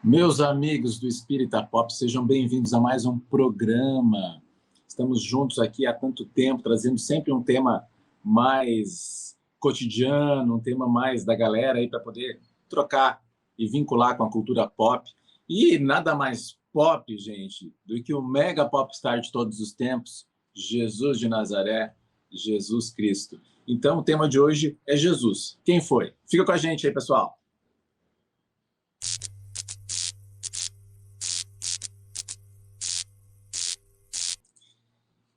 Meus amigos do Espírita Pop, sejam bem-vindos a mais um programa. Estamos juntos aqui há tanto tempo, trazendo sempre um tema mais cotidiano, um tema mais da galera aí para poder trocar e vincular com a cultura pop. E nada mais pop, gente, do que o mega popstar de todos os tempos, Jesus de Nazaré, Jesus Cristo. Então, o tema de hoje é Jesus. Quem foi? Fica com a gente aí, pessoal.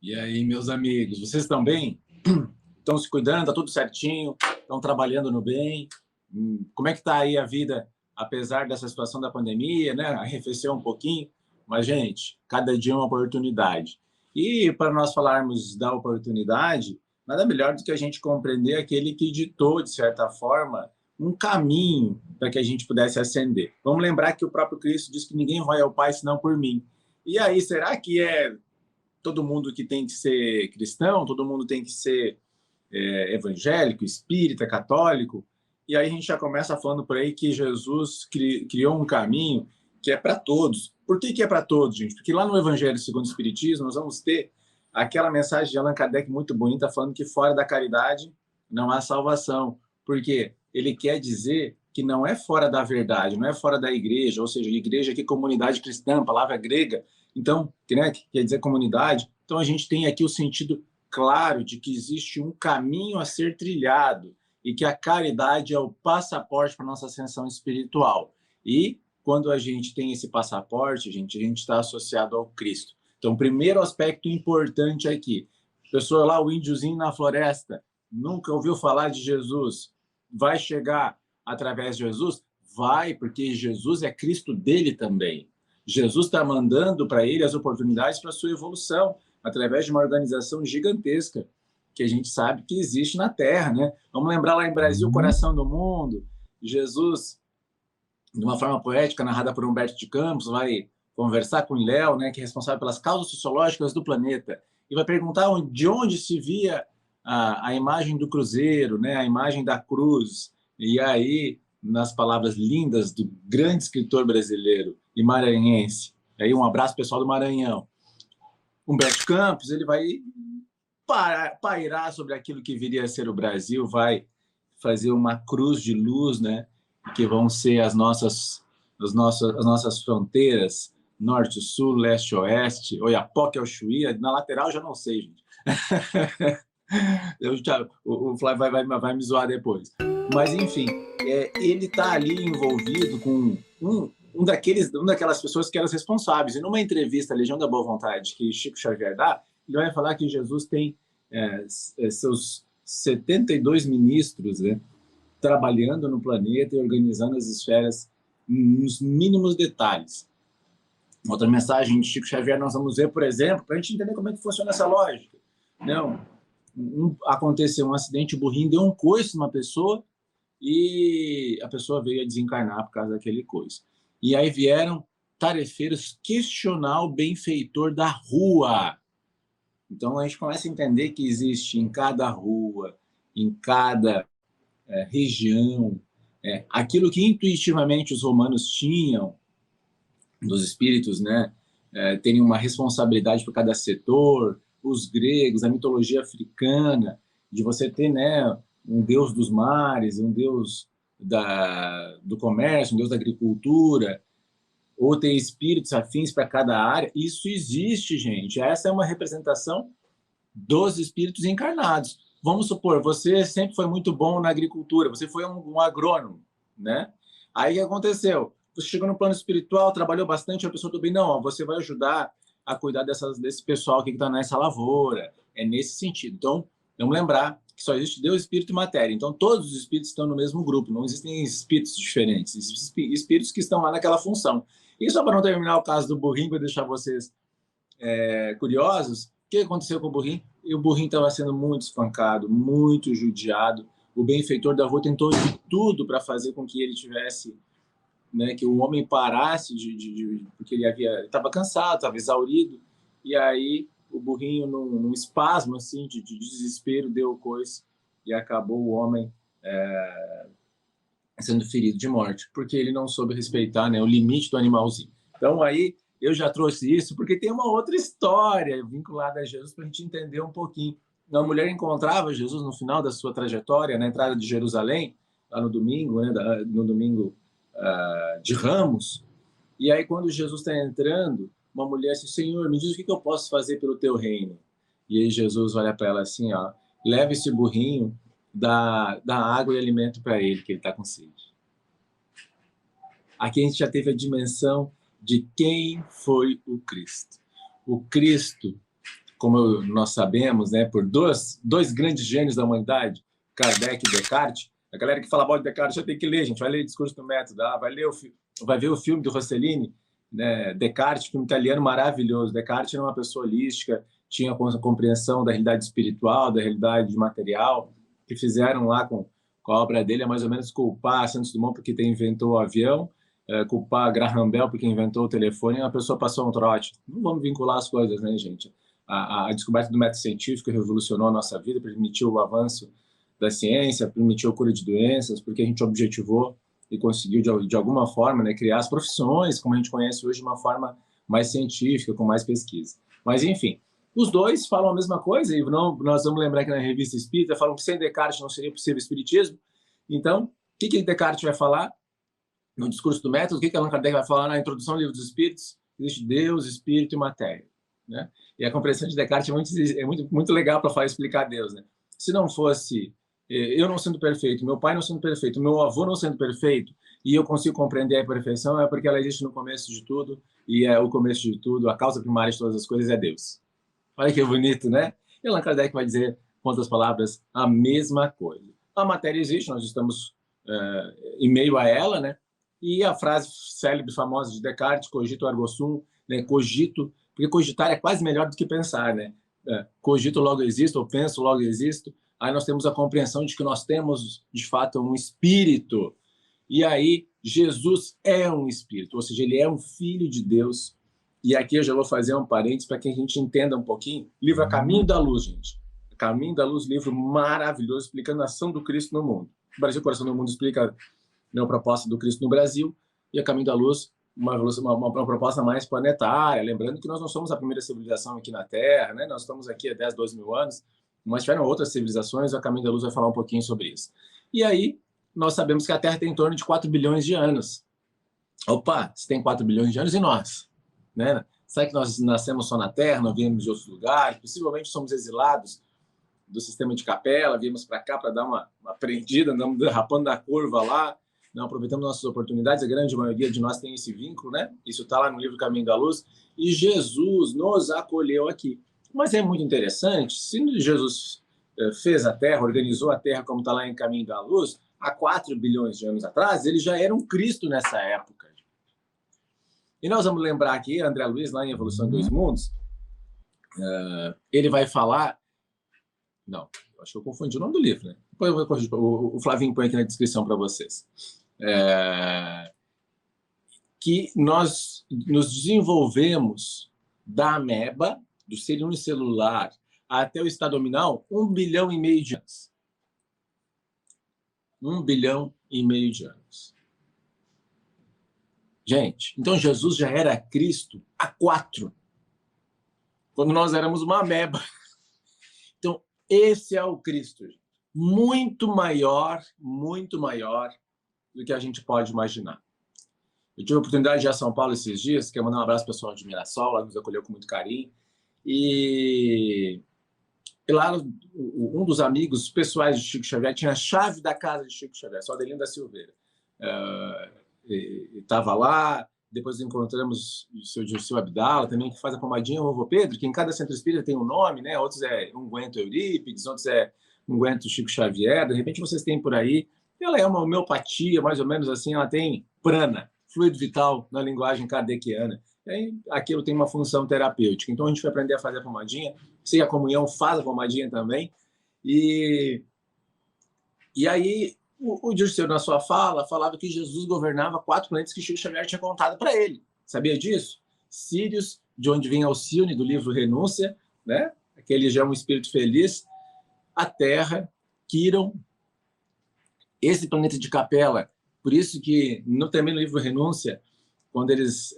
E aí, meus amigos, vocês estão bem? Estão se cuidando? Está tudo certinho? Estão trabalhando no bem? Como é que está aí a vida, apesar dessa situação da pandemia, né? Arrefeceu um pouquinho, mas, gente, cada dia é uma oportunidade. E para nós falarmos da oportunidade, nada melhor do que a gente compreender aquele que ditou, de certa forma, um caminho para que a gente pudesse ascender. Vamos lembrar que o próprio Cristo diz que ninguém vai ao Pai senão por mim. E aí, será que é todo mundo que tem que ser cristão, todo mundo tem que ser evangélico, espírita, católico? E aí a gente já começa falando por aí que Jesus criou um caminho que é para todos. Por que é para todos, gente? Porque lá no Evangelho segundo o Espiritismo nós vamos ter aquela mensagem de Allan Kardec muito bonita falando que fora da caridade não há salvação. Porque ele quer dizer que não é fora da verdade, não é fora da igreja, ou seja, igreja aqui, comunidade cristã, palavra grega. Então, né, que quer dizer comunidade. Então, a gente tem aqui o sentido claro de que existe um caminho a ser trilhado e que a caridade é o passaporte para a nossa ascensão espiritual. E quando a gente tem esse passaporte, a gente está associado ao Cristo. Então, primeiro aspecto importante aqui, pessoa lá, o índiozinho na floresta, nunca ouviu falar de Jesus, vai chegar através de Jesus? Vai, porque Jesus é Cristo dele também. Jesus está mandando para ele as oportunidades para a sua evolução, através de uma organização gigantesca que a gente sabe que existe na Terra, né? Vamos lembrar lá em Brasil, coração do mundo, Jesus, de uma forma poética, narrada por Humberto de Campos, vai conversar com o Léo, né, que é responsável pelas causas sociológicas do planeta, e vai perguntar de onde se via a imagem do cruzeiro, né, a imagem da cruz. E aí, nas palavras lindas do grande escritor brasileiro e maranhense, aí um abraço pessoal do Maranhão, Humberto Campos, ele vai pairar sobre aquilo que viria a ser o Brasil, vai fazer uma cruz de luz, né, que vão ser as nossas fronteiras, norte, sul, leste, oeste, Oiapoque, Chuí, na lateral já não sei, gente. O Flávio vai me zoar depois. Mas, enfim, ele está ali envolvido com daquelas pessoas que eram as responsáveis. E numa entrevista, Legião da Boa Vontade, que Chico Xavier dá, ele vai falar que Jesus tem seus 72 ministros, né, trabalhando no planeta e organizando as esferas nos mínimos detalhes. Outra mensagem de Chico Xavier nós vamos ver, por exemplo, para a gente entender como é que funciona essa lógica. Não, aconteceu um acidente, o burrinho deu um coice numa pessoa e a pessoa veio a desencarnar por causa daquele coice. E aí vieram tarefeiros questionar o benfeitor da rua. Então a gente começa a entender que existe em cada rua, em cada região, aquilo que intuitivamente os romanos tinham, dos espíritos, né, terem uma responsabilidade por cada setor, os gregos, a mitologia africana, de você ter, né, um deus dos mares, um deus do comércio, um deus da agricultura, ou ter espíritos afins para cada área. Isso existe, gente. Essa é uma representação dos espíritos encarnados. Vamos supor, você sempre foi muito bom na agricultura, você foi um agrônomo, né? Aí o que aconteceu? Você chegou no plano espiritual, trabalhou bastante, a pessoa do bem, não, ó, você vai ajudar a cuidar desse pessoal que está nessa lavoura. É nesse sentido. Então, vamos lembrar que só existe Deus, Espírito e Matéria. Então, todos os espíritos estão no mesmo grupo, não existem espíritos diferentes, existem espíritos que estão lá naquela função. E só para não terminar o caso do burrinho, para deixar vocês curiosos, o que aconteceu com o burrinho? E o burrinho estava sendo muito espancado, muito judiado. O benfeitor da rua tentou de tudo para fazer com que ele tivesse, né, que o homem parasse porque ele estava cansado, estava exaurido. E aí o burrinho, num espasmo assim de desespero, deu o coice e acabou o homem sendo ferido de morte, porque ele não soube respeitar, né, o limite do animalzinho. Então, aí, eu já trouxe isso, porque tem uma outra história vinculada a Jesus para a gente entender um pouquinho. Uma mulher encontrava Jesus no final da sua trajetória, na entrada de Jerusalém, lá no domingo, né, no domingo de Ramos, e aí, quando Jesus está entrando, uma mulher disse, Senhor, me diz o que eu posso fazer pelo teu reino. E aí Jesus olha para ela assim, ó, leva esse burrinho, dá água e alimento para ele, que ele está com sede. Aqui a gente já teve a dimensão de quem foi o Cristo. O Cristo, como nós sabemos, né, por dois grandes gênios da humanidade, Kardec e Descartes. A galera que fala mal de Descartes já tem que ler, gente. Vai ler o Discurso do Método, vai ver o filme do Rossellini, né, Descartes, filme italiano maravilhoso. Descartes era uma pessoa holística, tinha a compreensão da realidade espiritual, da realidade material, que fizeram lá com a obra dele é mais ou menos culpar Santos Dumont porque inventou o avião, culpar Graham Bell porque inventou o telefone, e uma pessoa passou um trote. Não vamos vincular as coisas, né, gente? A descoberta do método científico revolucionou a nossa vida, permitiu o avanço da ciência, permitiu a cura de doenças, porque a gente objetivou e conseguiu, de alguma forma, né, criar as profissões, como a gente conhece hoje, de uma forma mais científica, com mais pesquisa. Mas, enfim, os dois falam a mesma coisa, e nós vamos lembrar que na Revista Espírita falam que sem Descartes não seria possível o espiritismo. Então, o que Descartes vai falar no Discurso do Método? O que Allan Kardec vai falar na Introdução ao Livro dos Espíritos? Existe Deus, Espírito e Matéria, né? E a compreensão de Descartes é muito legal para explicar Deus, né? Se não fosse eu não sendo perfeito, meu pai não sendo perfeito, meu avô não sendo perfeito, e eu consigo compreender a perfeição, é porque ela existe no começo de tudo, e é o começo de tudo, a causa primária de todas as coisas é Deus. Olha que bonito, né? E Allan Kardec vai dizer, com outras palavras, a mesma coisa. A matéria existe, nós estamos em meio a ela, né? E a frase célebre, famosa de Descartes, cogito ergo sum, né? Cogito, porque cogitar é quase melhor do que pensar, né? Cogito logo existo, ou penso logo existo. Aí nós temos a compreensão de que nós temos, de fato, um espírito. E aí, Jesus é um espírito, ou seja, ele é um filho de Deus. E aqui eu já vou fazer um parênteses para que a gente entenda um pouquinho. Livro A Caminho da Luz, gente. Caminho da Luz, livro maravilhoso, explicando a ação do Cristo no mundo. O Brasil Coração do Mundo explica a proposta do Cristo no Brasil, e A Caminho da Luz, uma proposta mais planetária. Lembrando que nós não somos a primeira civilização aqui na Terra, né? Nós estamos aqui há 10, 12 mil anos, mas tiveram outras civilizações, A Caminho da Luz vai falar um pouquinho sobre isso. E aí, nós sabemos que a Terra tem em torno de 4 bilhões de anos. Opa, se tem 4 bilhões de anos, e nós? Né? Será que nós nascemos só na Terra, não viemos de outros lugares? Possivelmente somos exilados do sistema de Capela, viemos para cá para dar uma aprendida, andamos derrapando da curva lá, não aproveitamos nossas oportunidades, a grande maioria de nós tem esse vínculo, né? Isso está lá no livro Caminho da Luz, e Jesus nos acolheu aqui. Mas é muito interessante, se Jesus fez a Terra, organizou a Terra como está lá em Caminho da Luz, há 4 bilhões de anos atrás, ele já era um Cristo nessa época. E nós vamos lembrar aqui, André Luiz, lá em Evolução em Dois Mundos, ele vai falar... Não, acho que eu confundi o nome do livro, né? Depois eu vou corrigir, o Flavinho põe aqui na descrição para vocês. Que nós nos desenvolvemos da ameba, do ser unicelular, até o estado nominal, 1,5 bilhão de anos. 1,5 bilhão de anos. Gente, então Jesus já era Cristo há 4, quando nós éramos uma ameba. Então, esse é o Cristo, gente. Muito maior do que a gente pode imaginar. Eu tive a oportunidade de ir a São Paulo esses dias, quero mandar um abraço para o pessoal de Mirassol, ela nos acolheu com muito carinho. E lá, um dos amigos pessoais de Chico Xavier tinha a chave da casa de Chico Xavier, só Adelino da Silveira. Estava lá, depois encontramos o seu Dirceu Abdala, também, que faz a pomadinha, o Vovô Pedro, que em cada centro espírita tem um nome, né? Outros é unguento Eurípides, outros é unguento Chico Xavier, de repente vocês têm por aí. Ela é uma homeopatia, mais ou menos assim, ela tem prana, fluido vital na linguagem kardeciana. E aí, aquilo tem uma função terapêutica. Então, a gente vai aprender a fazer a pomadinha. Se a comunhão faz a pomadinha também. E aí, o Dirceu, na sua fala, falava que Jesus governava 4 planetas que Chico Xavier tinha contado para ele. Sabia disso? Sírios, de onde vem Alcione, do livro Renúncia, né? Aquele já é um espírito feliz. A Terra, Quirón, esse planeta de Capela, Por isso que, também no livro Renúncia, quando eles...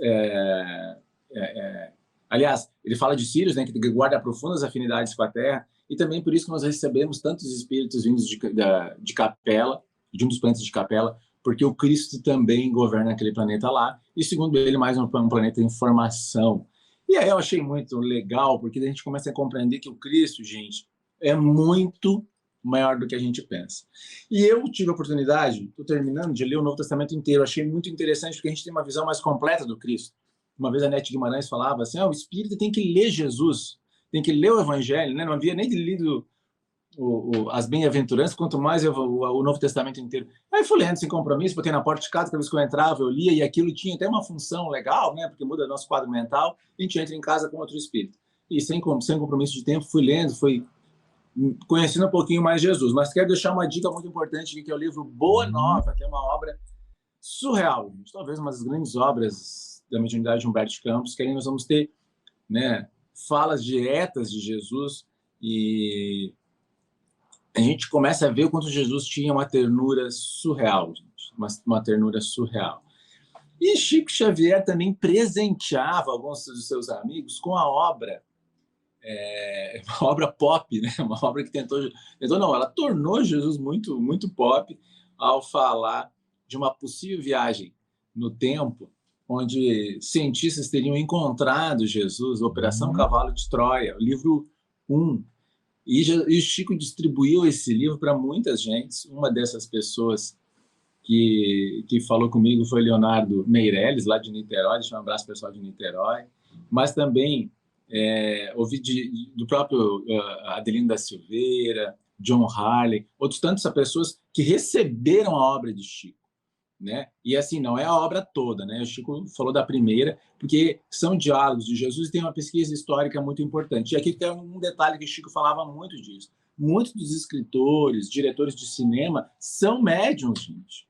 aliás, ele fala de Sírios, né, que guarda profundas afinidades com a terra, e também por isso que nós recebemos tantos espíritos vindos de Capela, de um dos planetas de Capela, porque o Cristo também governa aquele planeta lá, e segundo ele, mais um planeta em formação. E aí eu achei muito legal, porque a gente começa a compreender que o Cristo, gente, é muito maior do que a gente pensa. E eu tive a oportunidade, estou terminando, de ler o Novo Testamento inteiro, achei muito interessante, porque a gente tem uma visão mais completa do Cristo. Uma vez a Nete Guimarães falava assim, o espírita tem que ler Jesus, tem que ler o Evangelho, né? Não havia nem lido as bem-aventuranças, quanto mais o Novo Testamento inteiro. Aí fui lendo sem compromisso, botei na porta de casa, cada vez que eu entrava, eu lia, e aquilo tinha até uma função legal, né? Porque muda nosso quadro mental, e a gente entra em casa com outro espírito. E sem compromisso de tempo, fui lendo, fui conhecendo um pouquinho mais Jesus. Mas quero deixar uma dica muito importante, que é o livro Boa Nova, que é uma obra surreal, gente. Talvez uma das grandes obras da mediunidade de Humberto Campos, que aí nós vamos ter, né, falas diretas de Jesus, e a gente começa a ver o quanto Jesus tinha uma ternura surreal, gente, uma ternura surreal. E Chico Xavier também presenteava alguns dos seus amigos com a obra, uma obra pop, né? Uma obra que ela tornou Jesus muito, muito pop ao falar de uma possível viagem no tempo, onde cientistas teriam encontrado Jesus, Operação Cavalo de Troia, o livro 1. E Chico distribuiu esse livro para muitas gentes. Uma dessas pessoas que falou comigo foi Leonardo Meirelles, lá de Niterói. Deixa um abraço pessoal de Niterói. Mas também ouvi do próprio Adelino da Silveira, John Harley, outros tantas pessoas que receberam a obra de Chico, né? E assim, não é a obra toda, né? O Chico falou da primeira, porque são diálogos de Jesus e tem uma pesquisa histórica muito importante. E aqui tem um detalhe que o Chico falava muito disso. Muitos dos escritores, diretores de cinema são médiums, gente.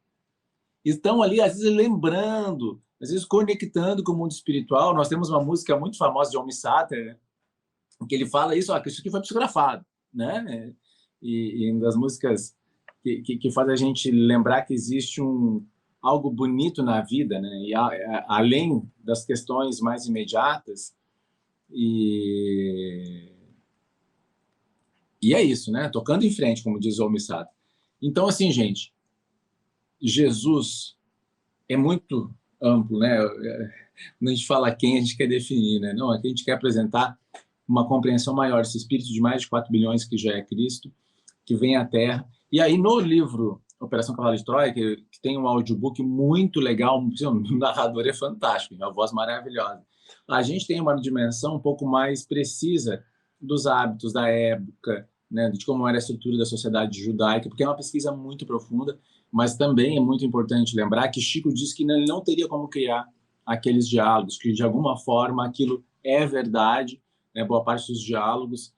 Estão ali, às vezes, lembrando, às vezes conectando com o mundo espiritual. Nós temos uma música muito famosa de Almi Sater, né? Que ele fala isso, que isso aqui foi psicografado, né? E uma das músicas que faz a gente lembrar que existe algo bonito na vida, né? E além das questões mais imediatas. E é isso, né? Tocando em frente, como diz o Almi Sater. Então, assim, gente, Jesus é muito amplo, né? Quando a gente fala quem, a gente quer definir, né? Não, aqui a gente quer apresentar uma compreensão maior, esse espírito de mais de 4 bilhões que já é Cristo, que vem à Terra. E aí, no livro Operação Cavalo de Troia, que tem um audiobook muito legal, o narrador é fantástico, uma voz maravilhosa. A gente tem uma dimensão um pouco mais precisa dos hábitos da época, né, de como era a estrutura da sociedade judaica, porque é uma pesquisa muito profunda, mas também é muito importante lembrar que Chico disse que ele não teria como criar aqueles diálogos, que de alguma forma aquilo é verdade, né, boa parte dos diálogos,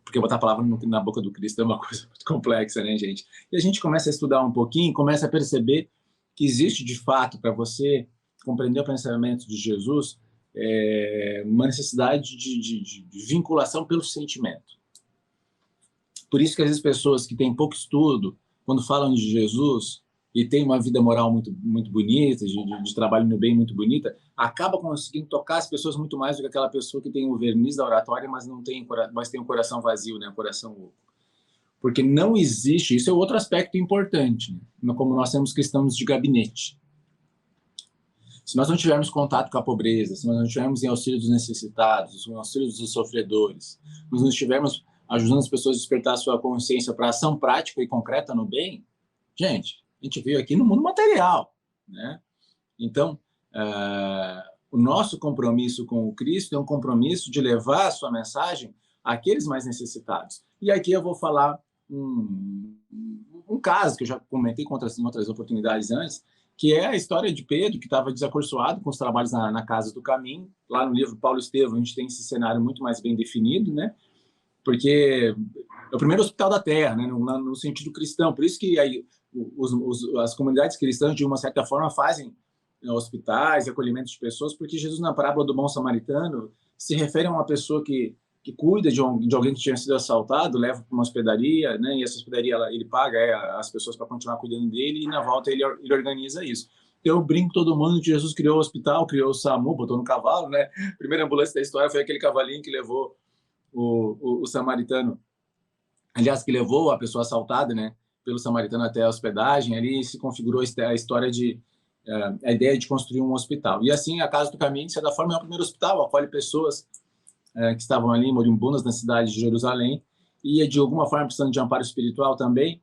porque botar a palavra na boca do Cristo é uma coisa muito complexa, né, gente? E a gente começa a estudar um pouquinho, começa a perceber que existe, de fato, para você compreender o pensamento de Jesus, uma necessidade de vinculação pelo sentimento. Por isso que às vezes pessoas que têm pouco estudo, quando falam de Jesus e têm uma vida moral muito, muito bonita, de trabalho no bem muito bonita, acaba conseguindo tocar as pessoas muito mais do que aquela pessoa que tem o verniz da oratória, mas tem o coração vazio, né? O coração oco. Porque não existe, isso é outro aspecto importante, né? Como nós temos cristãos de gabinete. Se nós não tivermos contato com a pobreza, se nós não estivermos em auxílio dos necessitados, em auxílio dos sofredores, se nós não estivermos ajudando as pessoas a despertar a sua consciência para ação prática e concreta no bem, gente, a gente veio aqui no mundo material, né? Então, o nosso compromisso com o Cristo é um compromisso de levar a sua mensagem àqueles mais necessitados. E aqui eu vou falar um caso que eu já comentei em outras oportunidades antes, que é a história de Pedro, que estava desacorçoado com os trabalhos na Casa do Caminho. Lá no livro Paulo Estevão, a gente tem esse cenário muito mais bem definido, né? Porque é o primeiro hospital da Terra, né? No sentido cristão. Por isso que aí as comunidades cristãs, de uma certa forma, fazem hospitais, acolhimento de pessoas, porque Jesus, na parábola do bom samaritano, se refere a uma pessoa que que cuida de alguém que tinha sido assaltado, leva para uma hospedaria, né? E essa hospedaria ele paga as pessoas para continuar cuidando dele, e na volta ele organiza isso. Eu brinco todo mundo que Jesus criou o hospital, criou o SAMU, botou no cavalo, né? A primeira ambulância da história foi aquele cavalinho que levou o samaritano, aliás, que levou a pessoa assaltada, né? Pelo samaritano até a hospedagem. Ali se configurou a história a ideia de construir um hospital. E assim, a Casa do Caminho, de certa forma, é o primeiro hospital, acolhe pessoas que estavam ali moribundas na cidade de Jerusalém e de alguma forma precisando de amparo espiritual também.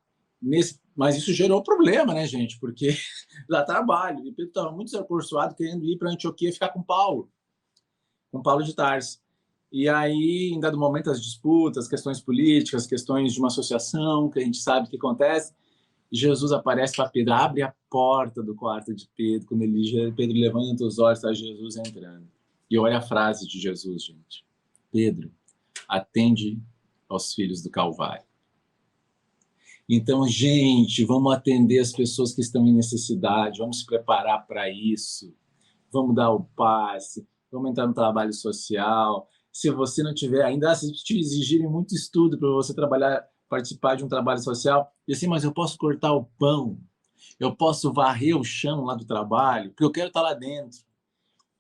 Mas isso gerou problema, né, gente? Porque dá trabalho. E Pedro estava muito recursoado querendo ir para Antioquia e ficar com Paulo de Tarso. E aí, em dado momento, as disputas, questões políticas, questões de uma associação, que a gente sabe que acontece, Jesus aparece para Pedro, abre a porta do quarto de Pedro, quando Pedro levanta os olhos, está Jesus entrando. E olha a frase de Jesus, gente. Pedro, atende aos filhos do Calvário. Então, gente, vamos atender as pessoas que estão em necessidade, vamos se preparar para isso, vamos dar o passe, vamos entrar no trabalho social. Se você não tiver, ainda se te exigirem muito estudo para você participar de um trabalho social, e assim, mas eu posso cortar o pão, eu posso varrer o chão lá do trabalho, porque eu quero estar lá dentro.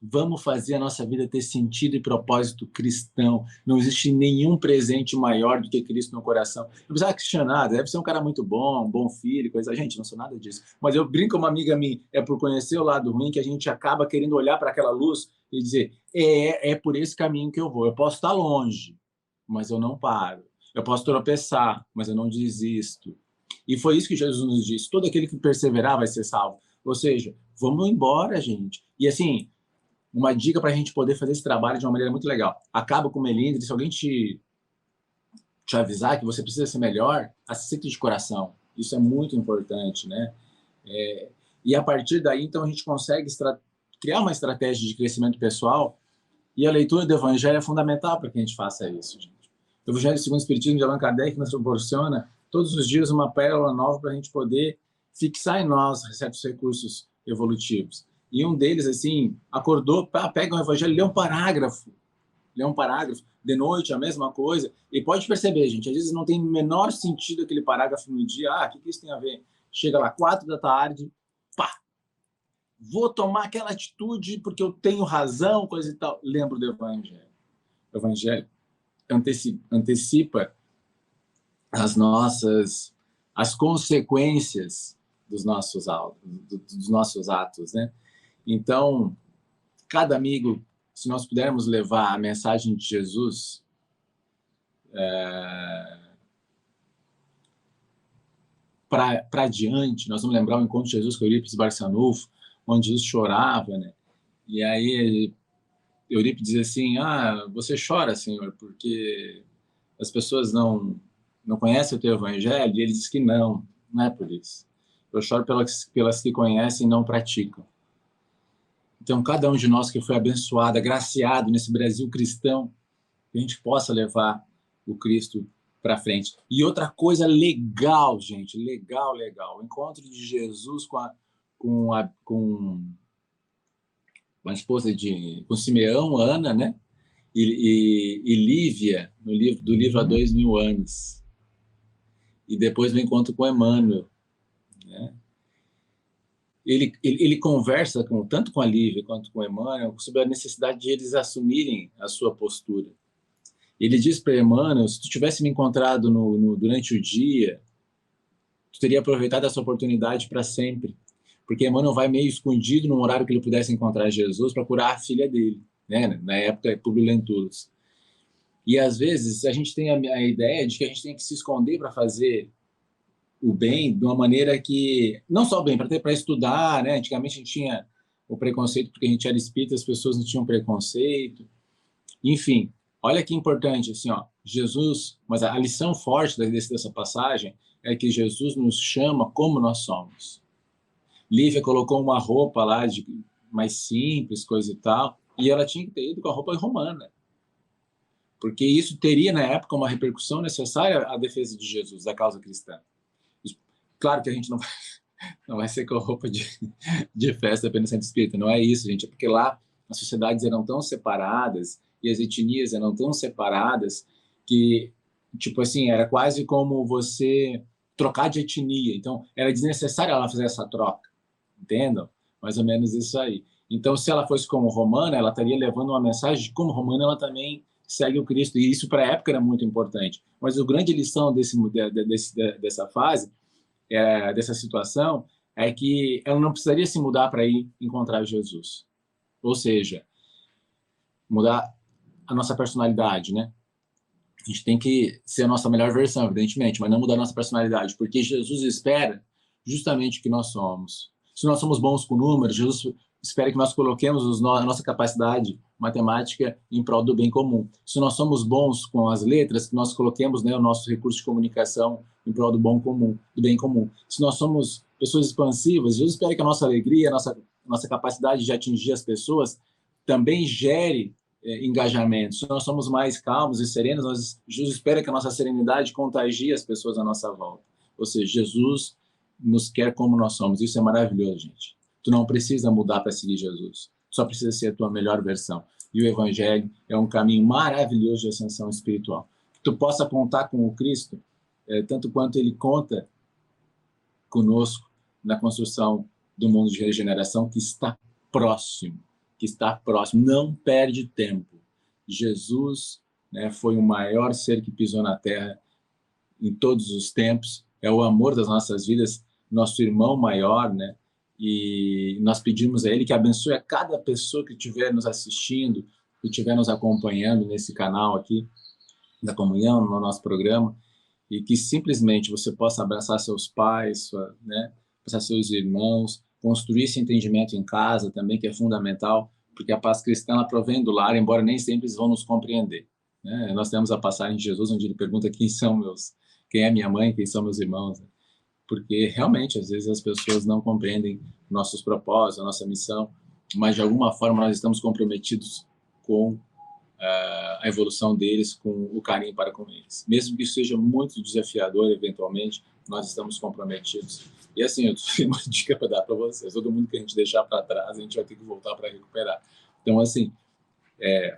Vamos fazer a nossa vida ter sentido e propósito cristão. Não existe nenhum presente maior do que Cristo no coração. Eu precisava questionar, deve ser um cara muito bom, um bom filho, coisa. Gente, não sou nada disso. Mas eu brinco com uma amiga minha, é por conhecer o lado ruim que a gente acaba querendo olhar para aquela luz e dizer, é por esse caminho que eu vou. Eu posso estar longe, mas eu não paro. Eu posso tropeçar, mas eu não desisto. E foi isso que Jesus nos disse. Todo aquele que perseverar vai ser salvo. Ou seja, vamos embora, gente. E assim, uma dica para a gente poder fazer esse trabalho de uma maneira muito legal. Acaba com o melindre, se alguém te avisar que você precisa ser melhor, aceite de coração. Isso é muito importante, né? E a partir daí, então, a gente consegue criar uma estratégia de crescimento pessoal, e a leitura do Evangelho é fundamental para que a gente faça isso, gente. O Evangelho segundo o Espiritismo de Allan Kardec nos proporciona todos os dias uma pérola nova para a gente poder fixar em nós certos recursos evolutivos. E um deles, assim, acordou, pega um evangelho, lê um parágrafo, de noite a mesma coisa, e pode perceber, gente, às vezes não tem o menor sentido aquele parágrafo no dia, o que isso tem a ver? Chega lá, 4 da tarde, pá, vou tomar aquela atitude porque eu tenho razão, coisa e tal. Lembro do Evangelho. O Evangelho antecipa as consequências dos nossos atos, né? Então, cada amigo, se nós pudermos levar a mensagem de Jesus para adiante, nós vamos lembrar o encontro de Jesus com Eurípides Barçanufo, onde Jesus chorava, né? E aí Eurípides dizia assim, você chora, Senhor, porque as pessoas não conhecem o teu evangelho? E ele diz que não é por isso. Eu choro pelas que conhecem e não praticam. Então, cada um de nós que foi abençoado, agraciado nesse Brasil cristão, que a gente possa levar o Cristo para frente. E outra coisa legal, gente, legal, o encontro de Jesus com a esposa com Simeão, Ana, né? E Lívia, do livro Há 2000 anos. E depois o encontro com Emmanuel, né? Ele conversa tanto com a Lívia quanto com o Emmanuel sobre a necessidade de eles assumirem a sua postura. Ele diz para Emmanuel, se tu tivesse me encontrado durante o dia, tu teria aproveitado essa oportunidade para sempre. Porque Emmanuel vai meio escondido num horário que ele pudesse encontrar Jesus para curar a filha dele, né? Na época, Publio Lentulus. E às vezes a gente tem a ideia de que a gente tem que se esconder para fazer o bem de uma maneira que, não só o bem, para estudar, né? Antigamente a gente tinha o preconceito porque a gente era espírita, as pessoas não tinham preconceito. Enfim, olha que importante, assim, Jesus, mas a lição forte dessa passagem é que Jesus nos chama como nós somos. Lívia colocou uma roupa lá mais simples, coisa e tal, e ela tinha que ter ido com a roupa romana, porque isso teria, na época, uma repercussão necessária à defesa de Jesus, da causa cristã. Claro que a gente não vai ser com a roupa de festa apenas centro espírita, não é isso, gente, é porque lá as sociedades eram tão separadas e as etnias eram tão separadas que, tipo assim, era quase como você trocar de etnia. Então, era desnecessário ela fazer essa troca, entendam? Mais ou menos isso aí. Então, se ela fosse como romana, ela estaria levando uma mensagem de como romana ela também segue o Cristo, e isso para a época era muito importante. Mas a grande lição dessa fase, dessa situação, é que ela não precisaria se mudar para ir encontrar Jesus. Ou seja, mudar a nossa personalidade, né? A gente tem que ser a nossa melhor versão, evidentemente, mas não mudar a nossa personalidade, porque Jesus espera justamente o que nós somos. Se nós somos bons com números, Jesus espera que nós coloquemos a nossa capacidade matemática em prol do bem comum. Se nós somos bons com as letras, que nós coloquemos, né, o nosso recurso de comunicação em prol do bom comum, do bem comum. Se nós somos pessoas expansivas, Jesus espera que a nossa alegria, a nossa capacidade de atingir as pessoas também gere engajamento. Se nós somos mais calmos e serenos, Jesus espera que a nossa serenidade contagie as pessoas à nossa volta. Ou seja, Jesus nos quer como nós somos. Isso é maravilhoso, gente. Tu não precisa mudar para seguir Jesus. Só precisa ser a tua melhor versão. E o Evangelho é um caminho maravilhoso de ascensão espiritual. Que tu possa contar com o Cristo, tanto quanto Ele conta conosco na construção do mundo de regeneração que está próximo. Não perde tempo. Jesus, né, foi o maior ser que pisou na terra em todos os tempos, é o amor das nossas vidas, nosso irmão maior, né? E nós pedimos a Ele que abençoe a cada pessoa que estiver nos assistindo, que estiver nos acompanhando nesse canal aqui da comunhão, no nosso programa, e que simplesmente você possa abraçar seus pais, né? Abraçar seus irmãos, construir esse entendimento em casa também, que é fundamental, porque a paz cristã ela provém do lar, embora nem sempre eles vão nos compreender, né? Nós temos a passagem de Jesus, onde ele pergunta quem é minha mãe, quem são meus irmãos, né? Porque realmente, às vezes, as pessoas não compreendem nossos propósitos, a nossa missão, mas de alguma forma nós estamos comprometidos com a evolução deles, com o carinho para com eles. Mesmo que isso seja muito desafiador, eventualmente, nós estamos comprometidos. E assim, eu tenho uma dica para dar para vocês. Todo mundo que a gente deixar para trás, a gente vai ter que voltar para recuperar. Então, assim,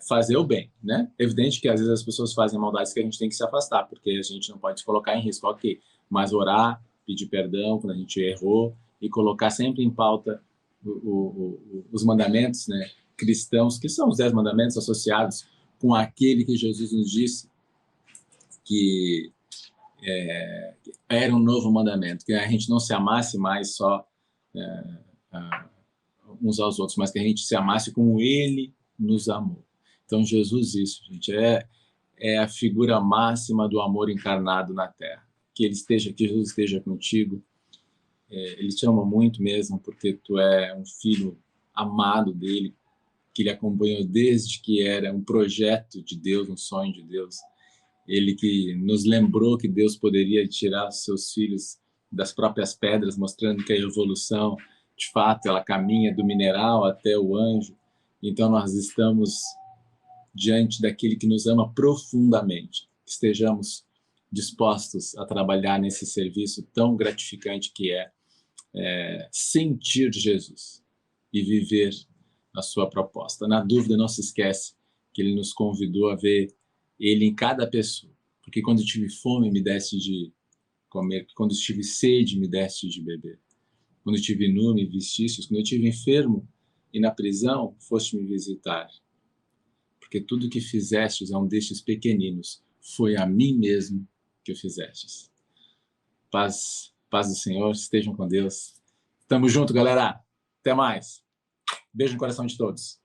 fazer o bem, né? Evidente que às vezes as pessoas fazem maldades que a gente tem que se afastar, porque a gente não pode se colocar em risco, ok. Mas orar, pedir perdão quando a gente errou e colocar sempre em pauta os mandamentos, né, cristãos, que são os 10 mandamentos associados com aquele que Jesus nos disse que era um novo mandamento, que a gente não se amasse mais só uns aos outros, mas que a gente se amasse como Ele nos amou. Então, Jesus, isso, gente, é a figura máxima do amor encarnado na Terra. Que Jesus esteja contigo. Ele te ama muito mesmo, porque tu é um filho amado dele, que ele acompanhou desde que era um projeto de Deus, um sonho de Deus. Ele que nos lembrou que Deus poderia tirar os seus filhos das próprias pedras, mostrando que a evolução, de fato, ela caminha do mineral até o anjo. Então, nós estamos diante daquele que nos ama profundamente. Estejamos dispostos a trabalhar nesse serviço tão gratificante que é sentir Jesus e viver a sua proposta. Na dúvida, não se esquece que ele nos convidou a ver ele em cada pessoa. Porque quando eu tive fome, me deste de comer. Quando eu tive sede, me deste de beber. Quando eu tive nu, me vestistes. Quando eu tive enfermo e na prisão, foste me visitar. Porque tudo que fizestes a um destes pequeninos foi a mim mesmo que o fizestes. Paz do Senhor, estejam com Deus. Tamo junto, galera. Até mais. Beijo no coração de todos.